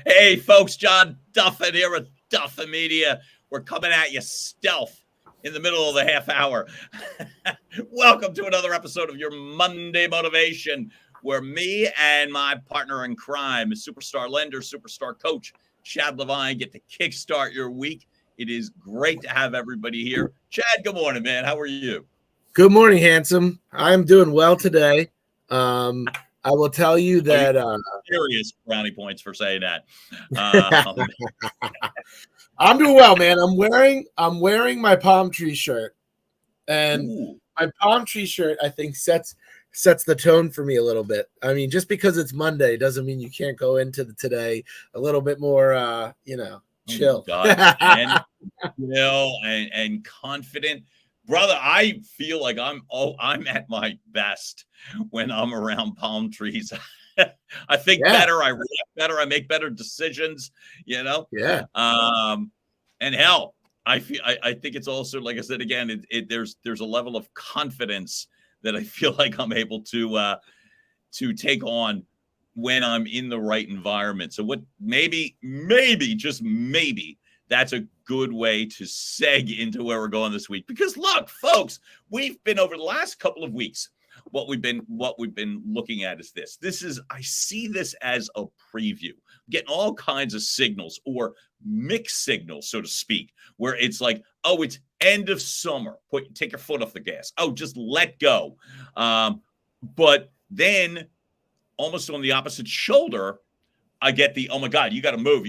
Hey, folks, John Duffin here with Duffin Media. We're coming at you stealth in the middle of the half hour. Welcome to another episode of your Monday Motivation, where me and my partner in crime, superstar lender, superstar coach, Chad Levind, get to kickstart your week. It is great to have everybody here. Chad, good morning, man. How are you? Good morning, handsome. I'm doing well today. I will tell you that serious brownie points for saying that. I'm doing well, man. I'm wearing my palm tree shirt, and my palm tree shirt I think sets the tone for me a little bit. I mean, just because it's Monday doesn't mean you can't go into today a little bit more, chill. And confident. Brother, I feel like I'm at my best when I'm around palm trees. I think better, I react better, I make better decisions, Yeah. And hell, I think it's also, like I said again, there's a level of confidence that I feel like I'm able to take on when I'm in the right environment. So maybe just maybe that's a good way to seg into where we're going this week. Because look, folks, we've been over the last couple of weeks. What we've been looking at is this. I see this as a preview, getting all kinds of signals or mixed signals, so to speak, where it's like, oh, it's end of summer. Take your foot off the gas. Oh, just let go. But then almost on the opposite shoulder, I get the, oh my God, you got to move,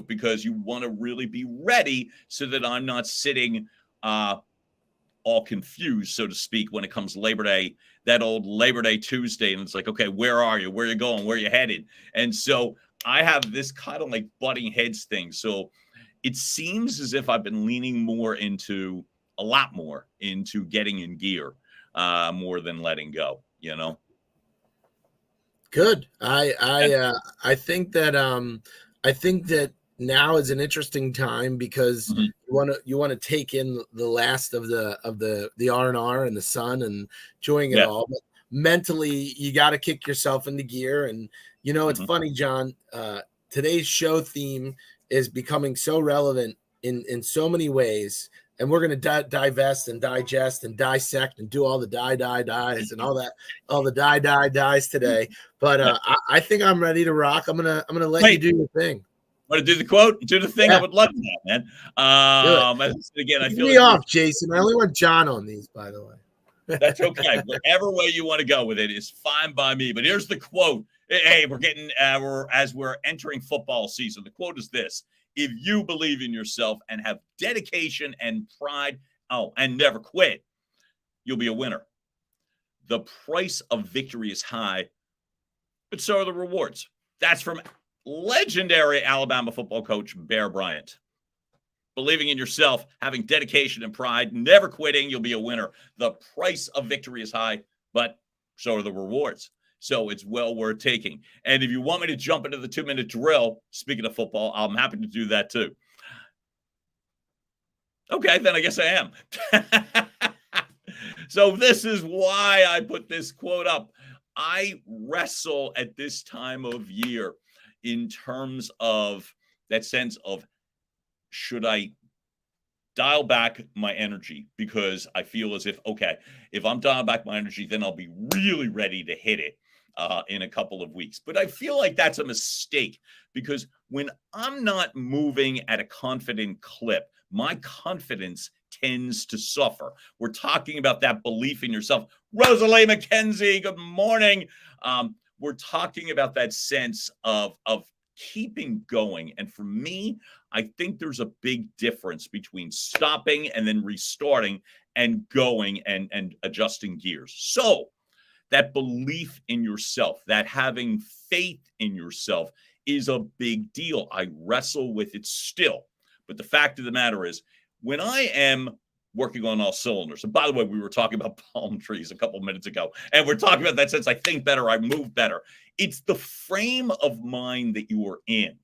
because you want to really be ready so that I'm not sitting all confused, so to speak, when it comes Labor Day, that old Labor Day Tuesday. And it's like, okay, where are you? Where are you going? Where are you headed? And so I have this kind of like butting heads thing. So it seems as if I've been leaning a lot more into getting in gear, more than letting go, Good. I think that now is an interesting time because you want to take in the last of the R&R and the sun and enjoying it all. But mentally, you got to kick yourself into gear. And it's funny, John. Today's show theme is becoming so relevant in so many ways. And we're going to divest and digest and dissect and do all the dies and all the dies today. But I think I'm ready to rock. I'm gonna let you do your thing. Want to do the quote? Do the thing? Yeah. I would love that, man. Again, I feel me off, Jason. I only want John on these, by the way. That's okay. Whatever way you want to go with it is fine by me. But here's the quote. Hey, we're entering football season. The quote is this: if you believe in yourself and have dedication and pride, and never quit, you'll be a winner. The price of victory is high, but so are the rewards. That's from legendary Alabama football coach Bear Bryant. Believing in yourself, having dedication and pride, never quitting, you'll be a winner. The price of victory is high, but so are the rewards. So it's well worth taking. And if you want me to jump into the 2-minute drill, speaking of football, I'm happy to do that too. Okay, then I guess I am. So this is why I put this quote up. I wrestle at this time of year in terms of that sense of, should I dial back my energy? Because I feel as if, okay, if I'm dialing back my energy, then I'll be really ready to hit it in a couple of weeks. But I feel like that's a mistake, because when I'm not moving at a confident clip, my confidence tends to suffer. We're talking about that belief in yourself. Rosalie McKenzie, good morning. We're talking about that sense of keeping going. And for me, I think there's a big difference between stopping and then restarting and going and adjusting gears. So that belief in yourself, that having faith in yourself is a big deal. I wrestle with it still. But the fact of the matter is, when I am working on all cylinders, and by the way, we were talking about palm trees a couple minutes ago, and we're talking about that sense, I think better, I move better. It's the frame of mind that you are in.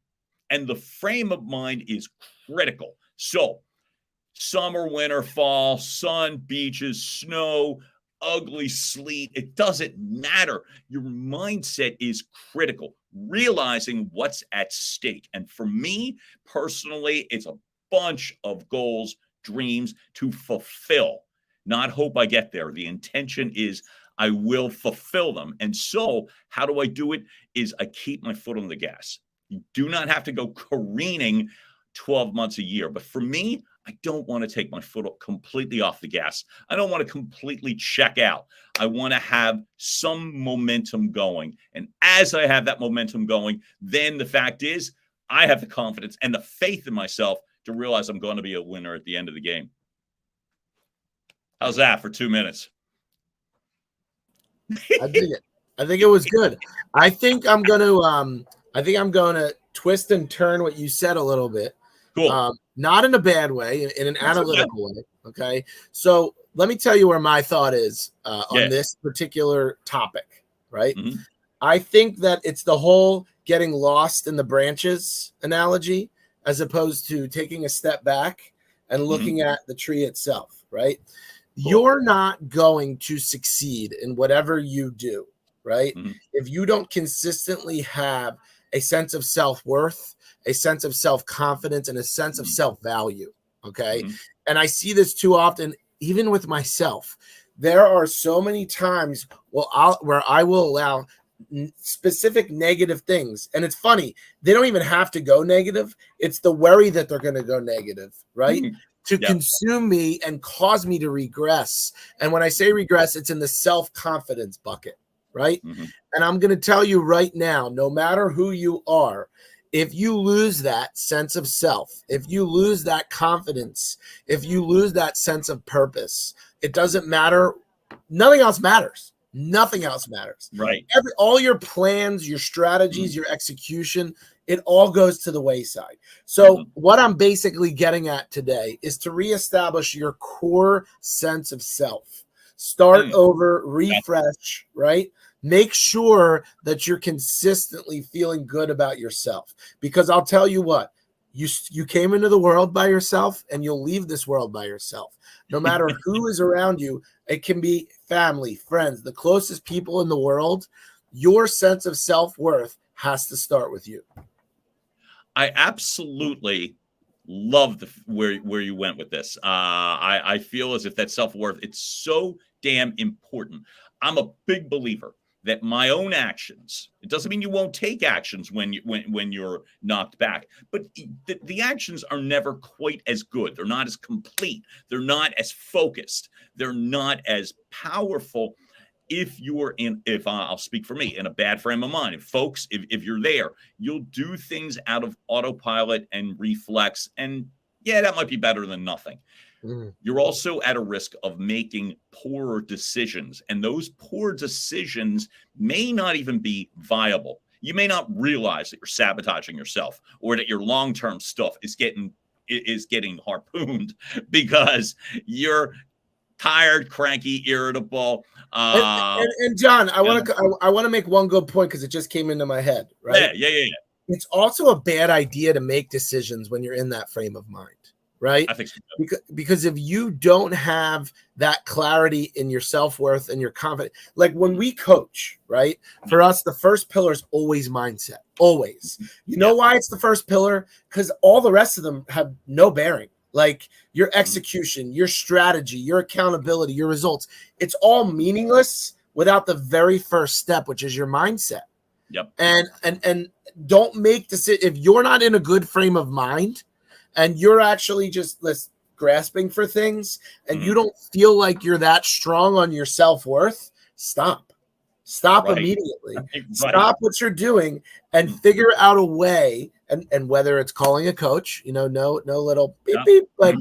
And the frame of mind is critical. So summer, winter, fall, sun, beaches, snow, ugly sleet. It doesn't matter. Your mindset is critical, realizing what's at stake. And for me personally, it's a bunch of goals, dreams to fulfill, not hope I get there. The intention is I will fulfill them. And so, how do I do it? Is I keep my foot on the gas. You do not have to go careening 12 months a year. But for me, I don't want to take my foot completely off the gas. I don't want to completely check out. I want to have some momentum going. And as I have that momentum going, then the fact is, I have the confidence and the faith in myself to realize I'm going to be a winner at the end of the game. How's that for 2 minutes? I dig it. I think it was good. I think I'm gonna twist and turn what you said a little bit. Cool. Not in a bad way, in an analytical way. Okay. So let me tell you where my thought is on this particular topic, right? Mm-hmm. I think that it's the whole getting lost in the branches analogy, as opposed to taking a step back and looking at the tree itself, right? Cool. You're not going to succeed in whatever you do, right? If you don't consistently have a sense of self-worth, a sense of self-confidence, and a sense of self-value, okay? And I see this too often, even with myself. There are so many times where I will allow specific negative things. And it's funny, they don't even have to go negative. It's the worry that they're going to go negative, right? To consume me and cause me to regress. And when I say regress, it's in the self-confidence bucket, right? And I'm going to tell you right now, no matter who you are, if you lose that sense of self, if you lose that confidence, if you lose that sense of purpose, it doesn't matter. Nothing else matters. Nothing else matters. Right. All your plans, your strategies, your execution, it all goes to the wayside. So what I'm basically getting at today is to reestablish your core sense of self. Start over, refresh, right? Make sure that you're consistently feeling good about yourself. Because I'll tell you what, you came into the world by yourself and you'll leave this world by yourself. No matter who is around you, it can be family, friends, the closest people in the world. Your sense of self-worth has to start with you. I absolutely love where you went with this. I feel as if that self-worth, it's so damn important. I'm a big believer that my own actions, it doesn't mean you won't take actions when you're knocked back, but the actions are never quite as good. They're not as complete. They're not as focused. They're not as powerful if I'll speak for me, in a bad frame of mind. Folks, if you're there, you'll do things out of autopilot and reflex, and that might be better than nothing. You're also at a risk of making poorer decisions, and those poor decisions may not even be viable. You may not realize that you're sabotaging yourself, or that your long-term stuff is getting harpooned because you're tired, cranky, irritable. And John, I want to make one good point because it just came into my head. Right? Yeah. It's also a bad idea to make decisions when you're in that frame of mind. Right? I think so. Because if you don't have that clarity in your self-worth and your confidence, like when we coach, right? For us, the first pillar is always mindset. Always. You know why it's the first pillar? Because all the rest of them have no bearing. Like your execution, your strategy, your accountability, your results. It's all meaningless without the very first step, which is your mindset. Yep. And don't make decisions if you're not in a good frame of mind. And you're actually just grasping for things and you don't feel like you're that strong on your self-worth, stop immediately. Stop what you're doing and figure out a way. And whether it's calling a coach, no little beep, beep, like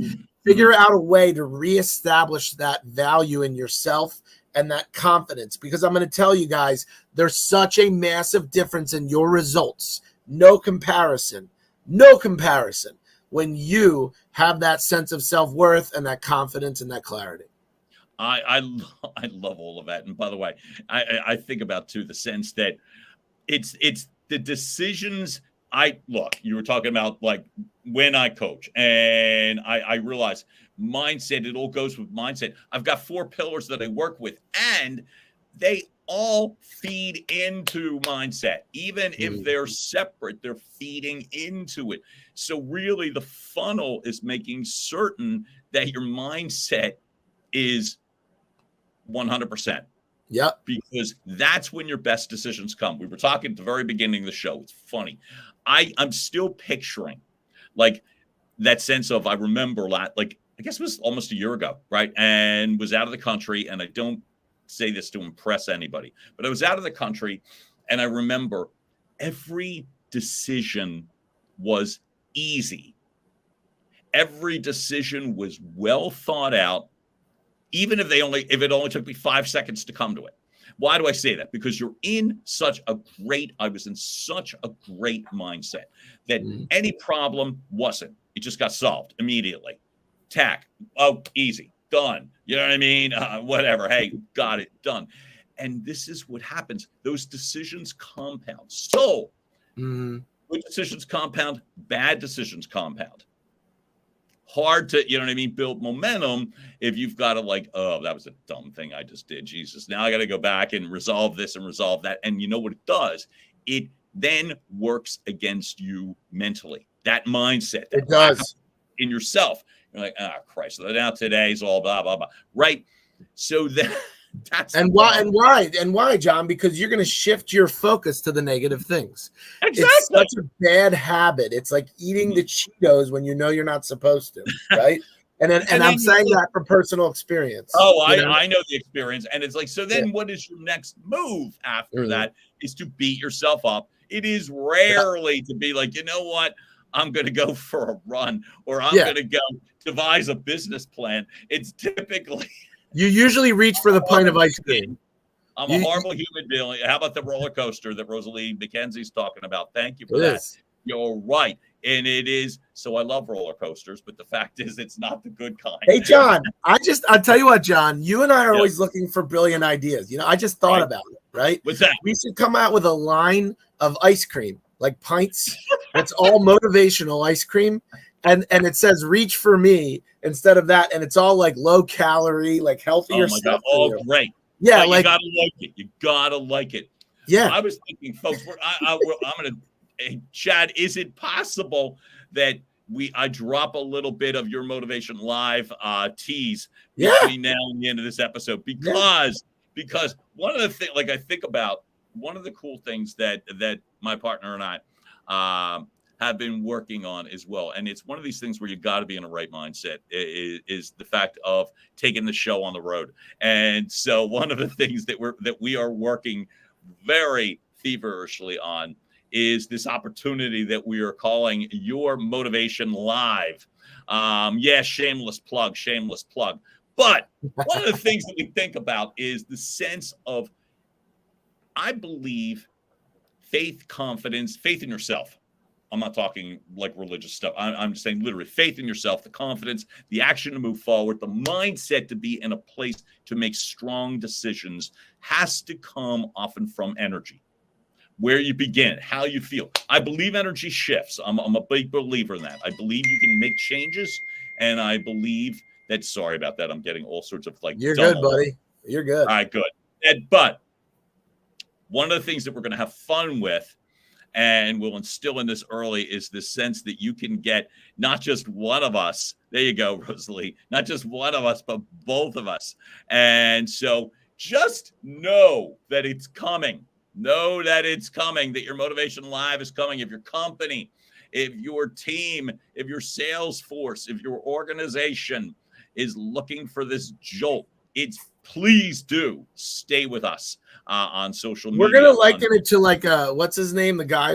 figure out a way to reestablish that value in yourself and that confidence. Because I'm going to tell you guys, there's such a massive difference in your results. No comparison. When you have that sense of self-worth and that confidence and that clarity. I love all of that. And by the way, I think about too the sense that it's the decisions look, you were talking about like when I coach, and I realize mindset, it all goes with mindset. I've got 4 pillars that I work with, and they all feed into mindset. Even if they're separate, they're feeding into it. So really the funnel is making certain that your mindset is 100%. Yep. Because that's when your best decisions come. We were talking at the very beginning of the show. It's funny. I'm still picturing like that sense of, I remember like, I guess it was almost a year ago, right? And was out of the country. And I don't say this to impress anybody, but I was out of the country. And I remember every decision was easy. Every decision was well thought out, even if it only took me 5 seconds to come to it. Why do I say that? Because I was in such a great mindset that any problem wasn't. It just got solved immediately. Tack. Oh, easy. Done. You know what I mean? Whatever. Hey, got it. Done. And this is what happens. Those decisions compound. So, good decisions compound, bad decisions compound. Hard to, you know what I mean, build momentum if you've got to like, oh, that was a dumb thing I just did. Jesus, now I got to go back and resolve this and resolve that. And you know what it does? It then works against you mentally. That mindset. That it does. In yourself. You're like, oh, Christ. Now today's all blah, blah, blah. Right? So that's why, John? Because you're going to shift your focus to the negative things. Exactly. It's such a bad habit. It's like eating the Cheetos when you know you're not supposed to, right? And I'm saying that from personal experience. Oh, I know the experience. And it's like, so then what is your next move after that is to beat yourself up. It is rarely to be like, you know what? I'm going to go for a run, or I'm going to go devise a business plan. It's typically... You usually reach for the pint of ice cream. I'm a horrible human being. How about the roller coaster that Rosalie McKenzie's talking about? Thank you for that. You're right. And it is. So I love roller coasters, but the fact is it's not the good kind. Hey, John, I'll tell you what, John, you and I are always looking for brilliant ideas. You know, I just thought about it, right? What's that? We should come out with a line of ice cream, like pints. That's all motivational ice cream. And it says reach for me instead of that, and it's all like low calorie, like healthier stuff. Oh, great. Yeah, but like you gotta like it. Yeah. I was thinking, folks, I'm gonna Chad, is it possible that I drop a little bit of your Motivation Live tease between now and the end of this episode? Because one of the things, like I think about, one of the cool things that my partner and I have been working on as well, and it's one of these things where you got to be in a right mindset, is the fact of taking the show on the road. And so one of the things that we are working very feverishly on is this opportunity that we are calling Your Motivation Live. Shameless plug. But one of the things that we think about is the sense of, I believe, faith, confidence, faith in yourself. I'm not talking like religious stuff. I'm just saying literally faith in yourself, the confidence, the action to move forward, the mindset to be in a place to make strong decisions has to come often from energy. Where you begin, how you feel. I believe energy shifts. I'm a big believer in that. I believe you can make changes, and I believe that, sorry about that, I'm getting all sorts of like... You're good, buddy. You're good. All right, good. But one of the things that we're going to have fun with, and we'll instill in this early, is this sense that you can get not just one of us. There you go, Rosalie. Not just one of us, but both of us. And so just know that it's coming. Know that it's coming, that your Motivation Live is coming. If your company, if your team, if your sales force, if your organization is looking for this jolt, please do stay with us on social media. We're going to liken it to like, what's his name? The guy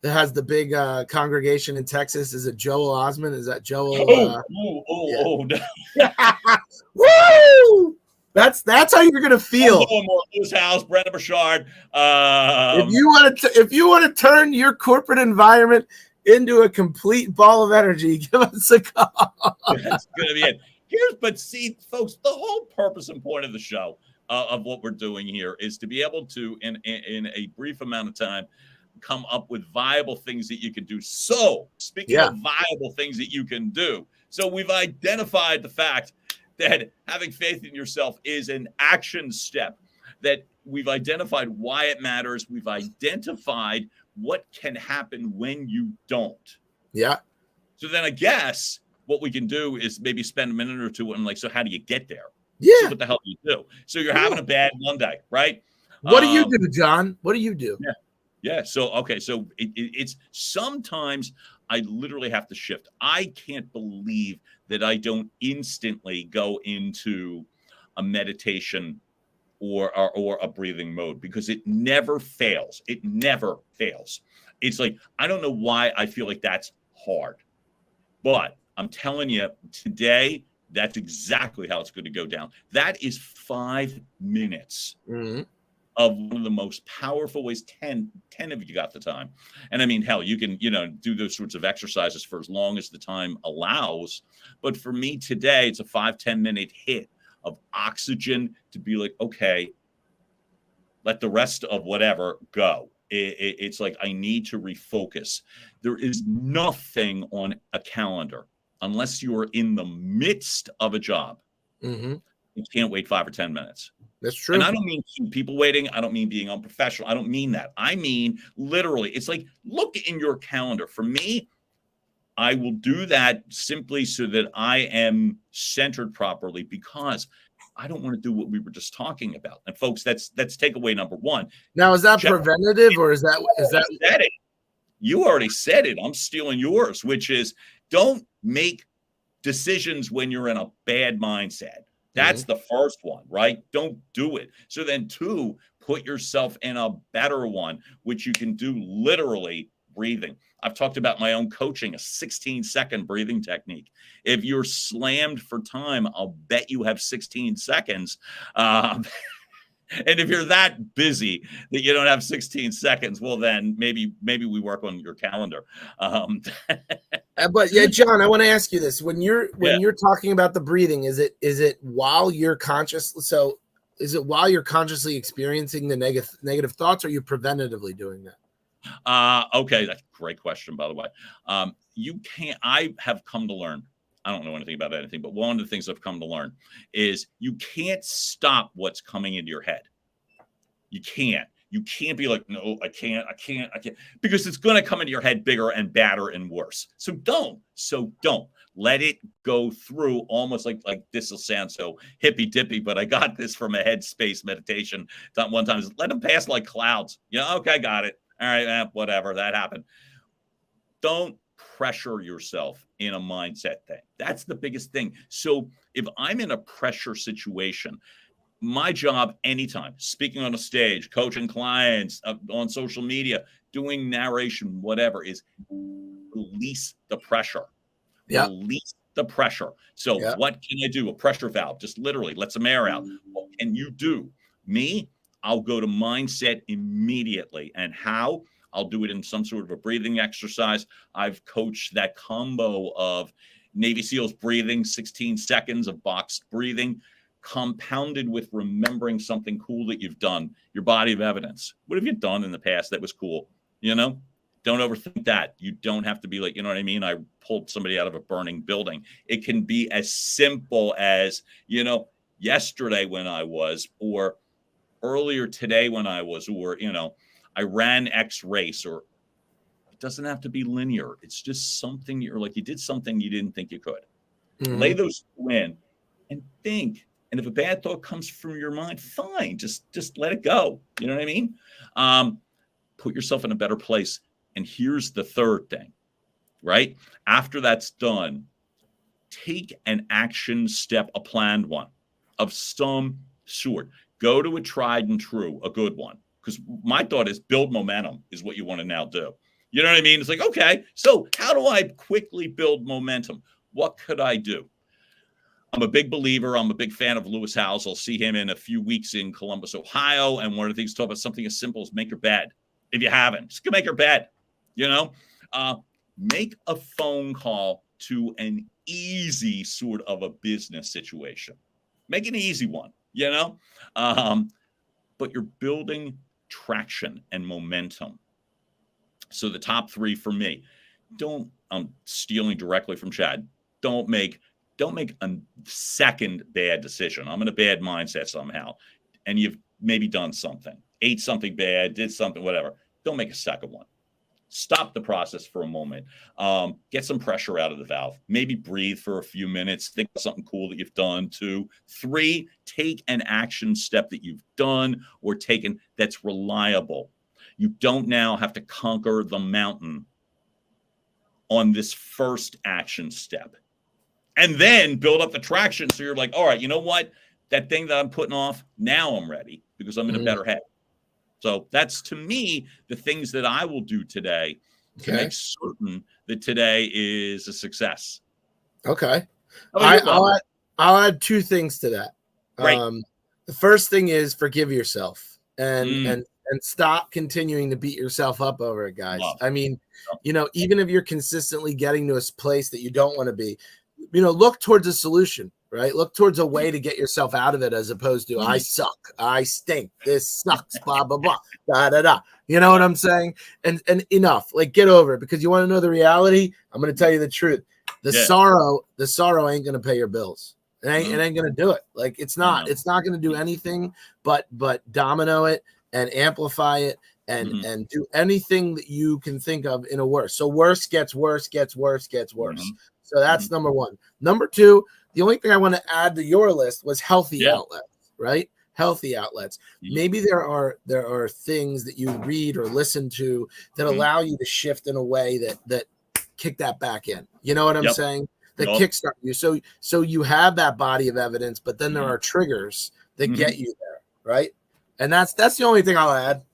that has the big congregation in Texas. Is it Joel Osment? Is that Joel? Woo! That's how you're gonna feel. His house, Brenda Burchard. If you want to turn your corporate environment into a complete ball of energy, give us a call. That's gonna be it. But see, folks, the whole purpose and point of the show, of what we're doing here, is to be able to, in a brief amount of time, come up with viable things that you can do. So, speaking Yeah. of viable things that you can do, so we've identified the fact that having faith in yourself is an action step, that we've identified why it matters. We've identified what can happen when you don't. Yeah. So then I guess what we can do is maybe spend a minute or two on like, so how do you get there? Yeah. So what the hell do you do? So you're having a bad Monday, right? What do you do, John? What do you do? Yeah. Yeah. So, okay. So it's sometimes I literally have to shift. I can't believe that I don't instantly go into a meditation or a breathing mode, because it never fails. It never fails. It's like, I don't know why I feel like that's hard, but I'm telling you today, that's exactly how it's going to go down. That is 5 minutes of one of the most powerful ways. 10 of you got the time. And I mean, hell, you can, do those sorts of exercises for as long as the time allows. But for me today, it's a 5-10 minute hit of oxygen to be like, okay, let the rest of whatever go. It's like, I need to refocus. There is nothing on a calendar, unless you are in the midst of a job. You can't wait 5 or 10 minutes. That's true. And I don't mean keep people waiting. I don't mean being unprofessional. I don't mean that. I mean, literally, it's like, look in your calendar. For me, I will do that simply so that I am centered properly, because I don't want to do what we were just talking about. And folks, that's takeaway number one. Now, is that preventative, or is that said it? You already said it. I'm stealing yours, which is, don't make decisions when you're in a bad mindset. That's the first one, right? Don't do it. So then 2, put yourself in a better one, which you can do literally breathing. I've talked about my own coaching, a 16-second breathing technique. If you're slammed for time, I'll bet you have 16 seconds. And if you're that busy that you don't have 16 seconds, well, then maybe we work on your calendar. But yeah, John, I want to ask you this: when you're talking about the breathing, is it while you're conscious? So is it while you're consciously experiencing the negative thoughts, or are you preventatively doing that? Okay, that's a great question, by the way. I have come to learn. I don't know anything about anything, but one of the things I've come to learn is you can't stop what's coming into your head. You can't. You can't be like, no, I can't, because it's going to come into your head bigger and badder and worse. So don't let it go through, almost like this will sound so hippy dippy, but I got this from a headspace meditation one time. Let them pass like clouds. Okay, got it. All right, whatever, that happened. Don't pressure yourself in a mindset thing. That's the biggest thing. So if I'm in a pressure situation, my job anytime, speaking on a stage, coaching clients, on social media, doing narration, whatever, is release the pressure. Yeah. Release the pressure. So what can I do? A pressure valve, just literally let some air out. What can you do? Me, I'll go to mindset immediately. And how? I'll do it in some sort of a breathing exercise. I've coached that combo of Navy SEALs breathing, 16 seconds of boxed breathing, compounded with remembering something cool that you've done, your body of evidence. What have you done in the past that was cool? Don't overthink that. You don't have to be like, you know what I mean? I pulled somebody out of a burning building. It can be as simple as, yesterday when I was, or earlier today when I was, or, I ran X race, or it doesn't have to be linear. It's just something you're like, you did something you didn't think you could. Lay those in and think. And if a bad thought comes from your mind, fine, just let it go. You know what I mean? Put yourself in a better place. And here's the third thing, right? After that's done, take an action step, a planned one of some sort. Go to a tried and true, a good one. Because my thought is build momentum is what you want to now do. You know what I mean? It's like, okay, so how do I quickly build momentum? What could I do? I'm a big believer. I'm a big fan of Lewis Howes. I'll see him in a few weeks in Columbus, Ohio. And one of the things to talk about something as simple as make your bed. If you haven't, just go make your bed. Make a phone call to an easy sort of a business situation. Make an easy one, but you're building traction and momentum. So the top three for me, I'm stealing directly from Chad. Don't make a second bad decision. I'm in a bad mindset somehow, and you've maybe done something, ate something bad, did something, whatever. Don't make a second one. Stop the process for a moment. Get some pressure out of the valve. Maybe breathe for a few minutes. Think of something cool that you've done. 2, 3, take an action step that you've done or taken that's reliable. You don't now have to conquer the mountain on this first action step. And then build up the traction so you're like, all right, you know what? That thing that I'm putting off, now I'm ready because I'm in a better head. So that's, to me, the things that I will do today to make certain that today is a success. Okay. I'll add 2 things to that. Great. The first thing is forgive yourself and stop continuing to beat yourself up over it, guys. I mean, even if you're consistently getting to a place that you don't want to be, look towards a solution, right? Look towards a way to get yourself out of it, as opposed to I suck, I stink, this sucks, blah, blah, blah, da, da, da. You know what I'm saying? And enough, like, get over it, because you want to know the reality. I'm going to tell you the truth. The sorrow ain't going to pay your bills. It ain't going to do it. Like, it's not going to do anything but domino it and amplify it and do anything that you can think of in a worse. So worse gets worse, gets worse, gets worse. So that's number 1. Number 2, the only thing I want to add to your list was healthy outlets, right? Healthy outlets. Maybe there are things that you read or listen to that allow you to shift in a way that kick that back in. You know what I'm saying? That kickstart you. So you have that body of evidence, but then there are triggers that get you there, right? And that's the only thing I'll add.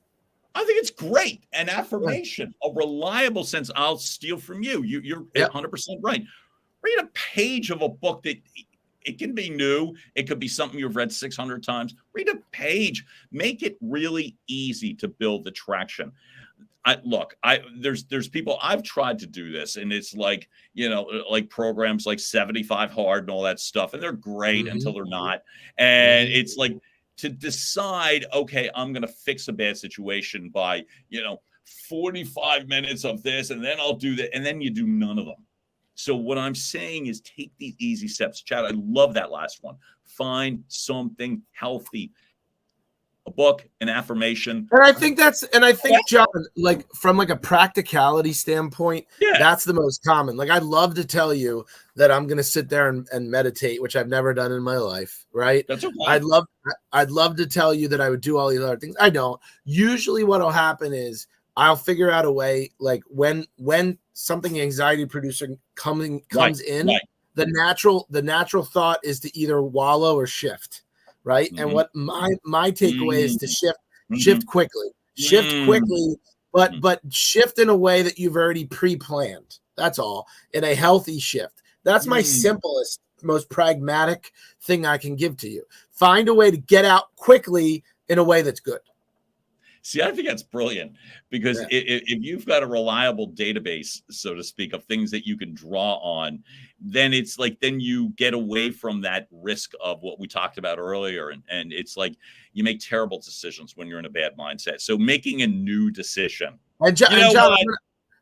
I think it's great. An affirmation, a reliable sense. I'll steal from you. You're 100% right. Read a page of a book that it can be new. It could be something you've read 600 times. Read a page. Make it really easy to build the traction. There's people, I've tried to do this, and it's like, like programs like 75 Hard and all that stuff, and they're great until they're not. And it's like, to decide, okay, I'm going to fix a bad situation by, 45 minutes of this, and then I'll do that. And then you do none of them. So what I'm saying is take these easy steps. Chad, I love that last one. Find something healthy. A book, an affirmation. And I think John, like, from like a practicality standpoint, that's the most common. Like, I'd love to tell you that I'm going to sit there and meditate, which I've never done in my life. Right. That's okay. I'd love to tell you that I would do all these other things. I don't. Usually what will happen is I'll figure out a way, like, when something anxiety producing comes in, the natural thought is to either wallow or shift. Right. And what my takeaway is to shift quickly, but shift in a way that you've already pre-planned. That's all. In a healthy shift. That's my simplest, most pragmatic thing I can give to you. Find a way to get out quickly in a way that's good. See, I think that's brilliant, because if you've got a reliable database, so to speak, of things that you can draw on, then it's like, then you get away from that risk of what we talked about earlier. And it's like, you make terrible decisions when you're in a bad mindset. So making a new decision. And John,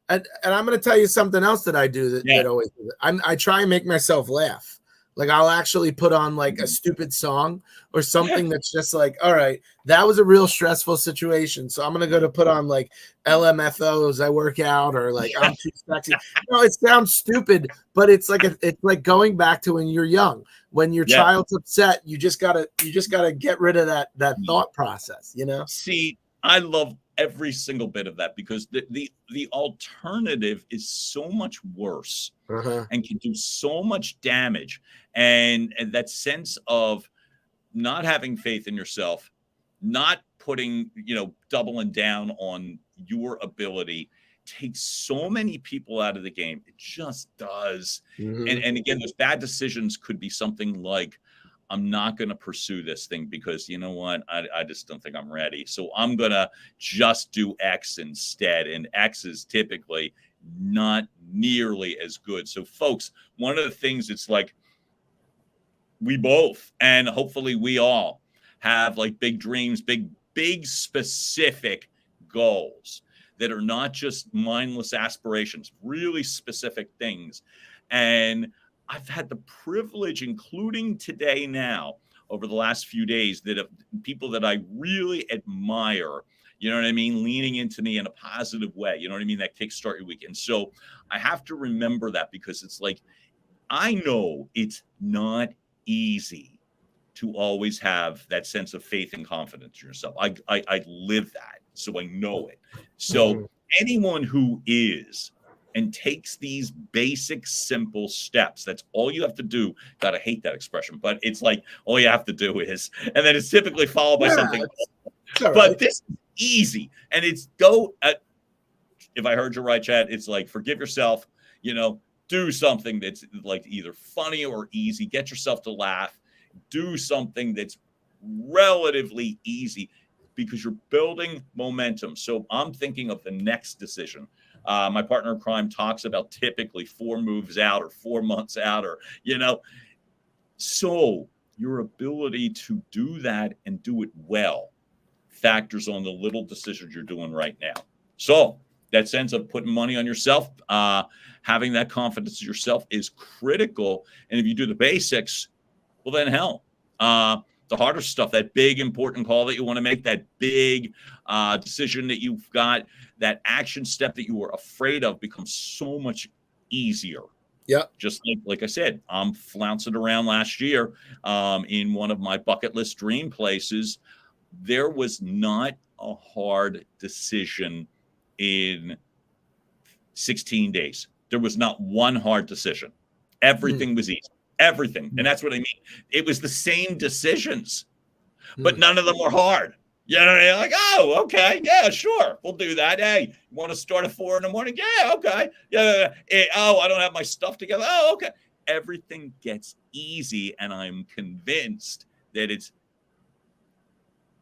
I'm going to tell you something else that I do that always, I try and make myself laugh. Like, I'll actually put on like a stupid song or something that's just like, all right, that was a real stressful situation, so I'm going to go to put on like LMFO as I work out, or like I'm too sexy. It sounds stupid, but it's like going back to when you're young. When your child's upset, you just gotta get rid of that thought process, See, I love every single bit of that, because the alternative is so much worse and can do so much damage. And that sense of not having faith in yourself, not putting, doubling down on your ability, takes so many people out of the game. It just does. And again, those bad decisions could be something like, I'm not going to pursue this thing because, you know what, I just don't think I'm ready. So I'm going to just do X instead. And X is typically not nearly as good. So folks, one of the things, it's like, we both, and hopefully we all, have like big dreams, big specific goals that are not just mindless aspirations, really specific things. And I've had the privilege, including today now, over the last few days, that people that I really admire, you know what I mean, leaning into me in a positive way, you know what I mean, that kickstart your week. And so I have to remember that, because it's like, I know it's not easy to always have that sense of faith and confidence in yourself. I live that, so I know it. So anyone who is and takes these basic, simple steps, that's all you have to do. God, I hate that expression, but it's like all you have to do is, and then it's typically followed by something else. But this is easy, and it's if I heard you right, Chad, it's like, forgive yourself, do something that's like either funny or easy, get yourself to laugh, do something that's relatively easy, because you're building momentum. So I'm thinking of the next decision. My partner in crime talks about typically 4 moves out or 4 months out, or, so your ability to do that and do it well factors on the little decisions you're doing right now. So that sense of putting money on yourself, having that confidence in yourself is critical. And if you do the basics, well, then hell, the harder stuff, that big important call that you want to make, that big decision that you've got, that action step that you were afraid of, becomes so much easier. Yeah. Just like I said, I'm flouncing around last year in one of my bucket list dream places. There was not a hard decision in 16 days. There was not one hard decision. Everything was easy. Everything. And that's what I mean. It was the same decisions, but none of them were hard. You know what I mean? Like, oh, okay. Yeah, sure. We'll do that. Hey, you want to start at 4 a.m? Yeah, okay. Yeah. Oh, I don't have my stuff together. Oh, okay. Everything gets easy. And I'm convinced that it's,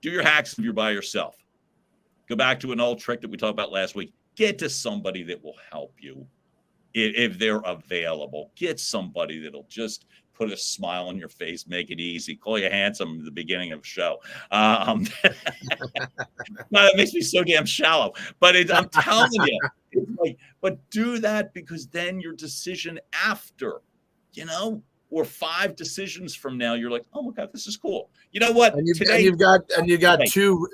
do your hacks if you're by yourself. Go back to an old trick that we talked about last week. Get to somebody that will help you if they're available. Get somebody that'll just put a smile on your face, make it easy, call you handsome at the beginning of the show. That makes me so damn shallow. But I'm telling you, it's like, but do that, because then your decision after, or 5 decisions from now, you're like, oh my God, this is cool. You know what? And you've got two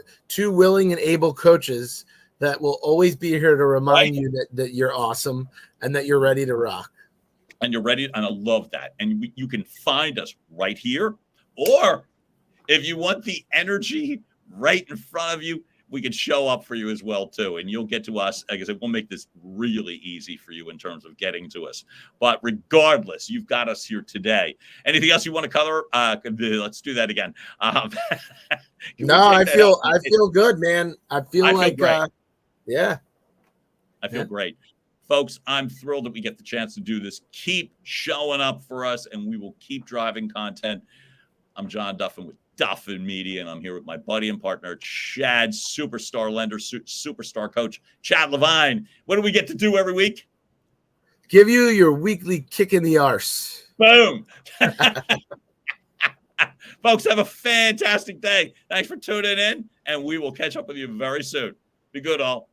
willing and able coaches that will always be here to remind you that you're awesome and that you're ready to rock. And you're ready. And I love that. And you can find us right here. Or if you want the energy right in front of you, we can show up for you as well, too. And you'll get to us. Like I said, we'll make this really easy for you in terms of getting to us. But regardless, you've got us here today. Anything else you want to cover? Let's do that again. No, I feel good, man. I feel like, yeah. I feel great. Folks, I'm thrilled that we get the chance to do this. Keep showing up for us, and we will keep driving content. I'm John Duffin with Duffin Media, and I'm here with my buddy and partner, Chad, superstar lender, superstar coach, Chad Levind. What do we get to do every week? Give you your weekly kick in the arse. Boom. Folks, have a fantastic day. Thanks for tuning in, and we will catch up with you very soon. Be good, all.